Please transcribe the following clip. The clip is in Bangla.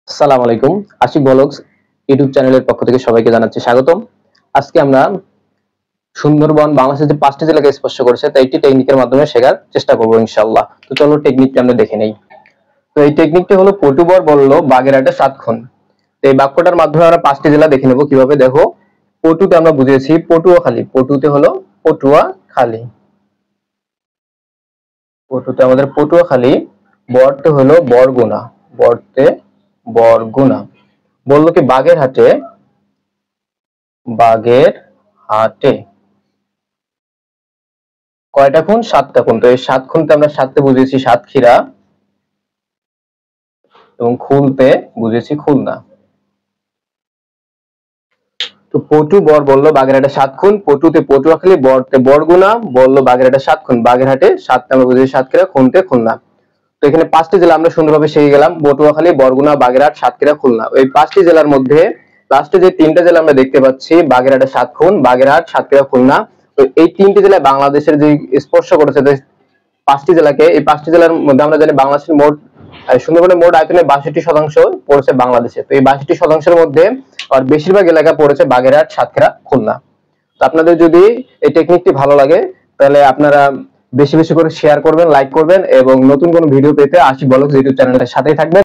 আসসালামু আলাইকুম। আশিক ব্লগস ইউটিউব চ্যানেলের পক্ষ থেকে সবাইকে জানাচ্ছি স্বাগতম। আজকে আমরা সুন্দরবন বাংলাদেশের যে ৫টি জেলাকে স্পর্শ করেছে তাই একটি টেকনিকের মাধ্যমে শেখার চেষ্টা করব ইনশাআল্লাহ। তো চলো টেকনিকটি আমরা দেখে নেই। তো এই টেকনিকটি হলো পটুবর বলল বাগেরহাটে ৭ খুন। তো এই বাক্যটার মাধ্যমে আমরা ৫টি জেলা দেখে নেব কিভাবে। দেখো, পটুতে আমরা বুঝিয়েছি পটুয়াখালী, পটুতে হলো পটুয়াখালী, পটুতে আমাদের পটুয়াখালী। বরতে হলো বরগুনা, বরতে বরগুনা। বললো কি বাগেরহাটে, বাগেরহাটে কয়টা খুন? ৭টা খুন। তো এই ৭ খুনতে আমরা সাততে বুঝিয়েছি সাতক্ষীরা এবং খুলতে বুঝেছি খুলনা। তো পটু বর বললো বাগেরহাটে ৭ খুন, পটুতে পটুয়াখালী, বরতে বরগুনা, বললো বাগেরহাটে 7 খুন, বাগেরহাটে 7টা আমরা বুঝেছি সাতক্ষীরা, খুলতে খুলনা। তো এখানে 5টি জেলা আমরা সুন্দরভাবে শিখে গেলাম, পটুয়াখালী, বরগুনা, বাগেরহাট, সাতক্ষীরা, খুলনা। এই 5টি জেলার মধ্যে লাস্টে যে 3টা জেলা আমরা দেখতে পাচ্ছি, বাগেরহাটে 7 খুন, বাগেরহাট, সাতক্ষীরা, খুলনা। তো এই 3টি জেলা বাংলাদেশের যে স্পর্শ করেছে 5টি জেলাকে, এই 5টি জেলার মধ্যে আমরা জানি বাংলাদেশের মোট সুন্দরবনের মোট আয়তনের 62% পড়েছে বাংলাদেশে। তো এই 62%-এর মধ্যে আর বেশিরভাগ এলাকা পড়েছে বাগেরহাট, সাতক্ষীরা, খুলনা। তো আপনাদের যদি এই টেকনিকটি ভালো লাগে তাহলে আপনারা বেশি বেশি করে শেয়ার করবেন, লাইক করবেন এবং নতুন কোনো ভিডিও পেতে আশিক ব্লগস ইউটিউব চ্যানেলটার সাথেই থাকবেন।